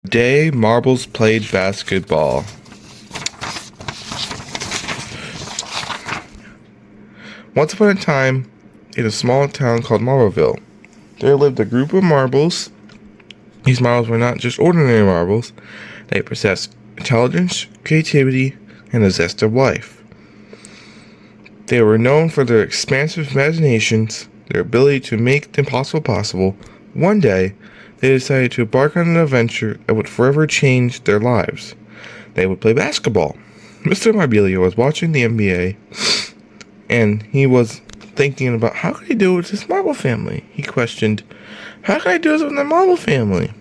Day Marbles played basketball. Once upon a time, in a small town called Marbleville, there lived a group of marbles. These marbles were not just ordinary marbles. They possessed intelligence, creativity, and a zest of life. They were known for their expansive imaginations, their ability to make the impossible possible. One day, they decided to embark on an adventure that would forever change their lives. They would play basketball. Mr. Marbella was watching the NBA, and he was thinking about how could he do it with his marble family. He questioned, how can I do this with my marble family?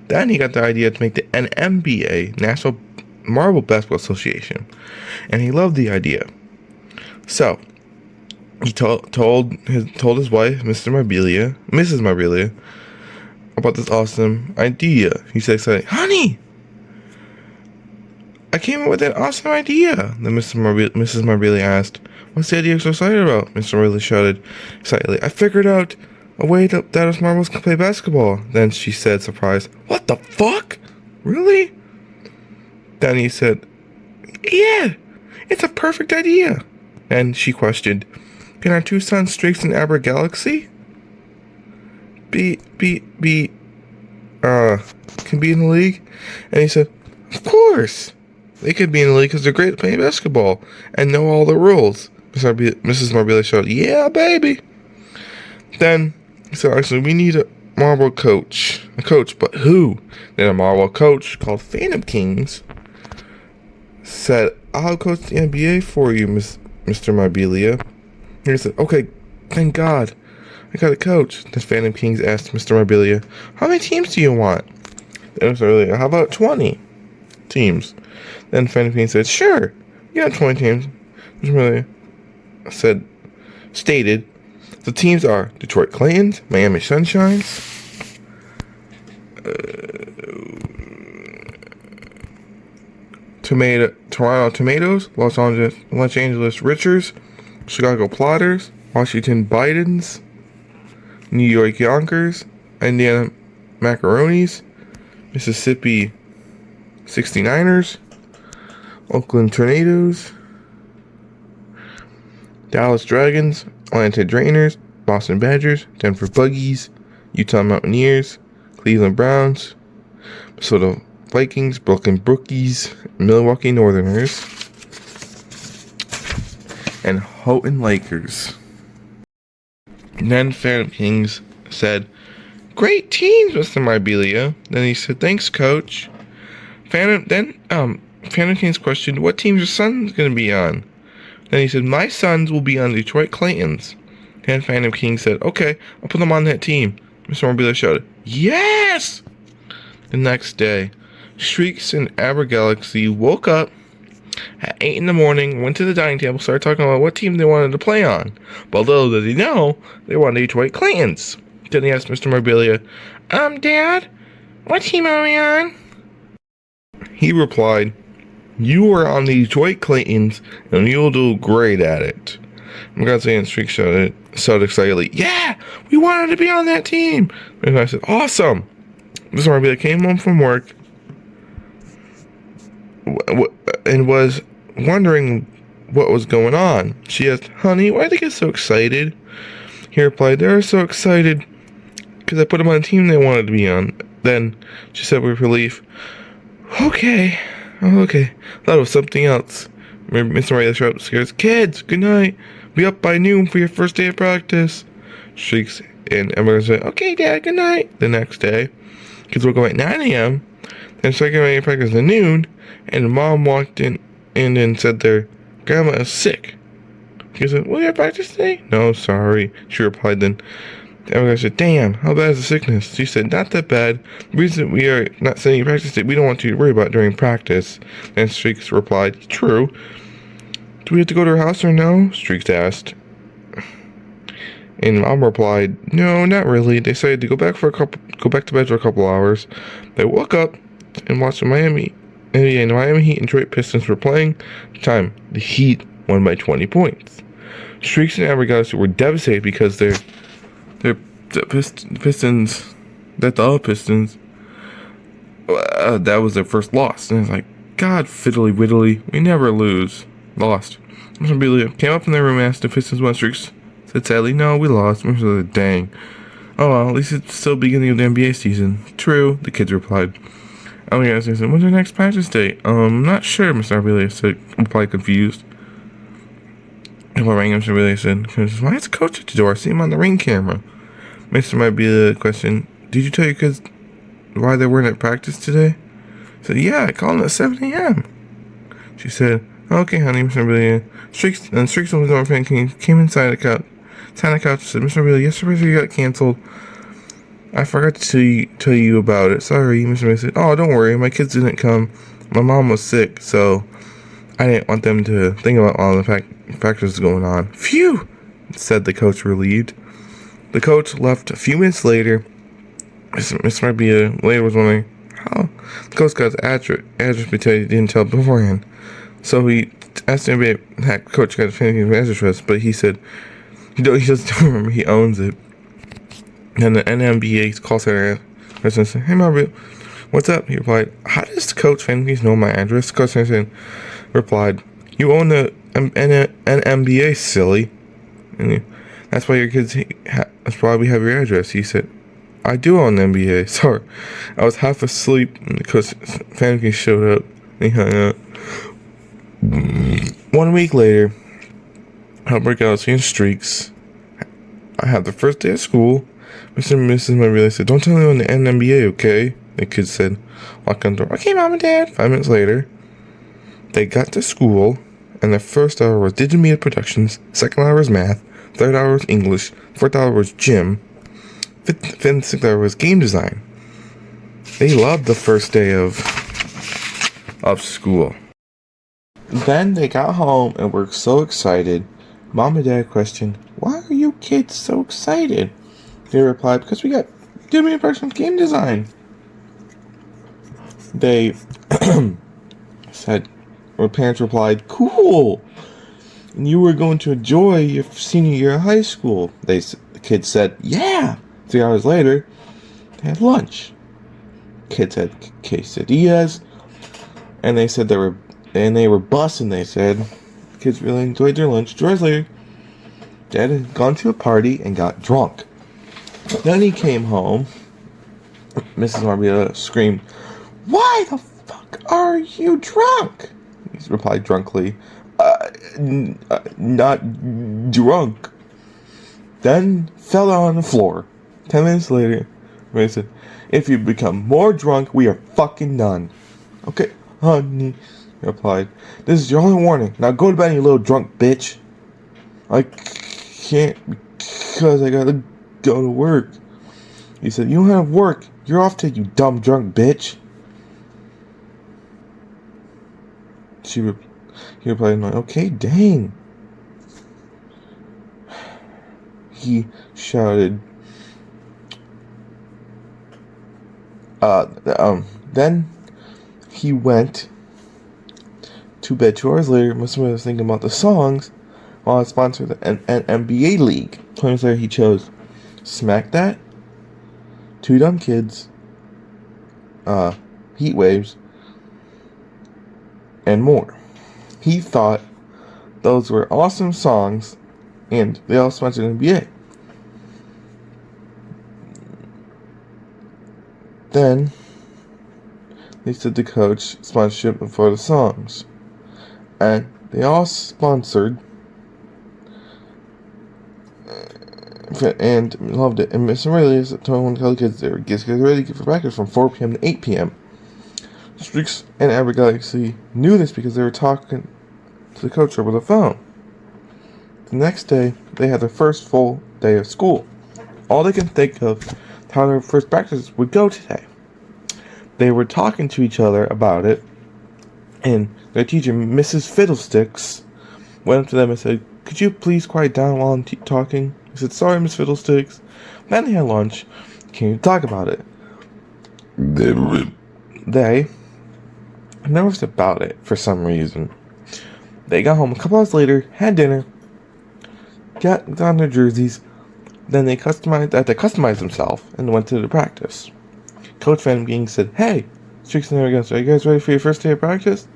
Then he got the idea to make the NMBA, National Marble Basketball Association, and he loved the idea. So, he told his wife, Mrs. Marbella, about this awesome idea. He said, honey, I came up with an awesome idea. Then Mrs. Marbella asked, what's the idea you're so excited about? Mr. Marbella shouted excitedly, I figured out a way that us marbles can play basketball. Then she said, surprised, what the fuck? Really? Then he said, yeah, it's a perfect idea. And she questioned, can our two sons, Streaks and Aber Galaxy, can be in the league? And he said, of course. They could be in the league because they're great at playing basketball and know all the rules. Mrs. Marbella shouted, yeah, baby. Then he said, actually, we need a marble coach. A coach, but who? Then a marble coach called Phantom Kings said, I'll coach the NBA for you, Mr. Marbella. And he said, okay, thank God. I got a coach. The Phantom Kings asked Mr. Marbella, how many teams do you want? Then Mr. Marbella, how about 20 teams? Then Phantom Kings said, sure, you got 20 teams. Mr. Marbella stated, the teams are Detroit Claytons, Miami Sunshines, Toronto Tomatoes, Los Angeles Richards, Chicago Plotters, Washington Bidens, New York Yonkers, Indiana Macaronis, Mississippi 69ers, Oakland Tornadoes, Dallas Dragons, Atlanta Drainers, Boston Badgers, Denver Buggies, Utah Mountaineers, Cleveland Browns, Minnesota Vikings, Brooklyn Brookies, Milwaukee Northerners, and Houghton Lakers. And then Phantom Kings said, great teams, Mr. Marbella. Then he said, thanks, coach. Phantom Kings questioned, what team's your son's going to be on? Then he said, my sons will be on Detroit Claytons. Then Phantom King said, okay, I'll put them on that team. Mr. Marbella shouted, yes! The next day, Streaks and Aber Galaxy woke up at 8 in the morning, went to the dining table, started talking about what team they wanted to play on. But little did he know, they were on the Detroit Claytons. Then he asked Mr. Marbella, Dad, what team are we on? He replied, you are on the Detroit Claytons, and you'll do great at it. I'm going to say, and Streak shouted excitedly, yeah, we wanted to be on that team. And I said, awesome. Mr. Marbella came home from work and was wondering what was going on. She asked, honey, why did they get so excited? He replied, they were so excited because I put them on a team they wanted to be on. Then she said with relief, okay, thought it was something else. Mr. Marbella showed up scared, kids, good night. Be up by noon for your first day of practice. Streaks and Emma said, okay, Dad, good night. The next day, kids woke up at 9 a.m. Then second day of practice at noon, and the mom walked in and said their grandma is sick. He said, will you have practice today? No, sorry. She replied then. Emma said, damn, how bad is the sickness? She said, not that bad. The reason we are not sending you practice today, we don't want you to worry about during practice. And Streaks replied, true. Do we have to go to her house or no? Streaks asked. And Mom replied, no, not really. They decided to go back to bed for a couple hours. They woke up and watched the Miami Heat and Detroit Pistons were playing. The Heat won by 20 points. Streaks and Aber Galaxy were devastated because the Pistons that was their first loss. And it's like, God fiddly widdly, we never lose. Lost. Mr. Amelia came up in their room and asked if Pistons won streaks. Said sadly, no, we lost. Mr. Amelia, dang. Oh well, at least it's still beginning of the NBA season. True, the kids replied. Elliot said, when's our next practice date? Not sure, Mr. Amelia said, replied confused. Well, rang Mr. Amelia said, why is the coach at the door? I see him on the ring camera. Mr. Amelia questioned, did you tell your kids why they weren't at practice today? I said, yeah, I called them at 7 a.m. She said, okay, honey, Mr. Amelia. Streaks was over fan came inside the couch. Sat on the couch and said, Mr. Amelia, yesterday got canceled. I forgot to tell you about it. Sorry, Mr. Amelia said, oh, don't worry, my kids didn't come. My mom was sick, so I didn't want them to think about all the factors going on. Phew, said the coach, relieved. The coach left a few minutes later. Mr. Amelia later was wondering how the coach got his address because he didn't tell beforehand. So he asked him if the coach got his address, but he said he doesn't remember. He owns it. Then the NBA call center person said, hey, Mario, what's up? He replied, how does the coach Fanfies know my address? The coach center replied, you own the NBA, silly. And that's why your kids, that's why we have your address. He said, I do own the NBA. Sorry. I was half asleep and the coach Fanfies showed up. And he hung up. 1 week later, Outbreak out seeing streaks. I had the first day of school. Mr. and Mrs. Amelia said, don't tell anyone in the NBA, okay? The kids said, walk on the door. Okay, Mom and Dad. 5 minutes later, they got to school, and the first hour was digital media productions, second hour was math, third hour was English, fourth hour was gym, fifth and sixth hour was game design. They loved the first day of school. Then they got home and were so excited. Mom and Dad questioned, why are you kids so excited? They replied, because we got digital media productions, game design. They said, or parents replied, cool. And you were going to enjoy your senior year of high school. The kids said, yeah. 3 hours later, they had lunch. Kids had quesadillas, and they said they were bussing. They said, kids really enjoyed their lunch. 2 hours later, Dad had gone to a party and got drunk. Then he came home. Mrs. Marbella screamed, why the fuck are you drunk? He replied drunkly, not drunk. Then fell down on the floor. 10 minutes later, Ray said, if you become more drunk, we are fucking done. Okay, honey, he replied, this is your only warning. Now go to bed, you little drunk bitch. I can't because I gotta go to work. He said, you don't have work. You're off to, you dumb drunk bitch. He replied, okay, dang. He shouted. Then he went to bed. 2 hours later, Mr. was thinking about the songs while I sponsored an NBA league. 20 minutes later, he chose Smack That, Two Dumb Kids, Heat Waves, and more. He thought those were awesome songs, and they all sponsored the NBA. Then they said the coach sponsorship for the songs, and they all sponsored and loved it. And Mr. Riley told one of the kids they were getting ready for practice from 4 p.m. to 8 p.m. Streaks and Aberg Galaxy knew this because they were talking to the coach over the phone. The next day, they had their first full day of school. All they can think of how their first practice would go today. They were talking to each other about it, and their teacher, Mrs. Fiddlesticks, went up to them and said, could you please quiet down while I'm talking? He said, sorry, Miss Fiddlesticks. Then they had lunch, came to talk about it. They nervous about it for some reason. They got home a couple hours later, had dinner, got on their jerseys, then they customized themselves and went to the practice. Coach Van Ging said, hey, Streaks and Navigants, are you guys ready for your first day of practice?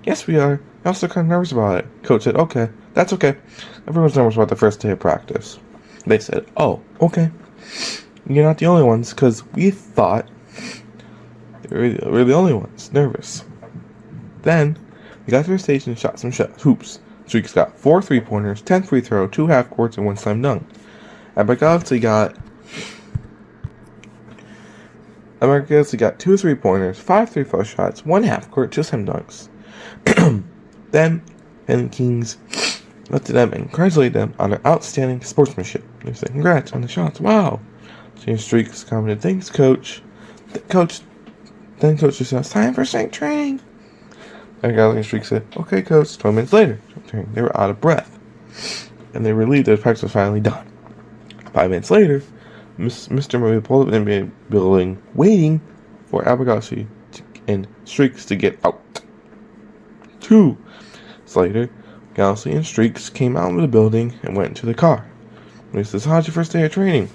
Yes, we are. I'm also kind of nervous about it. Coach said, okay, that's okay. Everyone's nervous about the first day of practice. They said, oh, okay. You're not the only ones, because we thought we're the only ones nervous. Then, we got to the stage and shot some hoops. Streaks got 4 3-pointers, 10 free throw, 2 half courts, and 1 slam dunk. Galaxy got 2 3-pointers, 5 3-throw shots, 1 half court, 2 slam dunks. Then, and Kings looked at them and congratulated them on their outstanding sportsmanship. They said, congrats on the shots, wow. James Streaks commented, thanks, Coach. Coach just said, it's time for strength training. And Galaxy Streaks said, okay, Coach. 20 minutes later, they were out of breath. And they were relieved that the practice was finally done. 5 minutes later, Mr. Murray pulled up in the building, waiting for Galaxy and Streaks to get out. 2 minutes later, Galaxy and Streaks came out of the building and went into the car. And he says, how's your first day of training?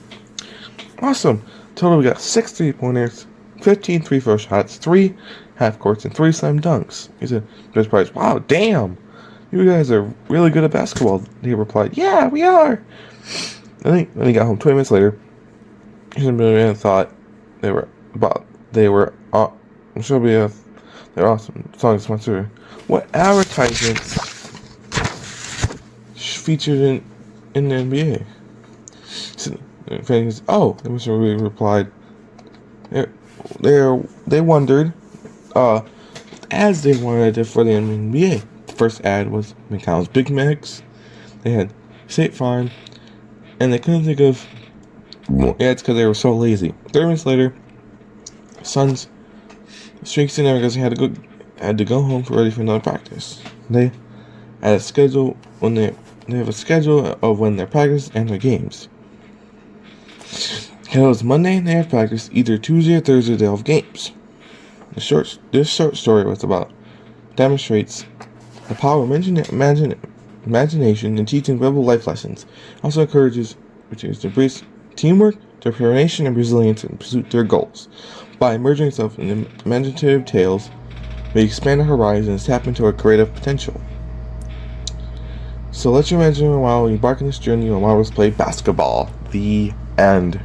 Awesome. Total, we got 6 3-pointers, 15 3-throw shots, 3 half courts, and 3 slam dunks. He said, Judge Price, wow, damn. You guys are really good at basketball. They replied, yeah, we are. Then he got home 20 minutes later. He thought they were awesome song sponsor. What advertisements featured in the NBA? So, Mr. Ruby replied, they wondered, ads they wanted for the NBA. The first ad was McDonald's Big Macs. They had State Farm, and they couldn't think of more ads because they were so lazy. 30 minutes later, Suns, Streaks, and everything had to go home for ready for another practice. They had a schedule they have a schedule of when their practice and their games. It was Monday and they had practice. Either Tuesday or Thursday they'll have games. This short story was demonstrates the power of imagination and teaching valuable life lessons. Also encourages to embrace teamwork, determination, and resilience in pursuit of their goals. By immersing yourself in imaginative tales, we expand our horizons, tap into our creative potential. So let your imagination while you embark on this journey while marbles play basketball. The end.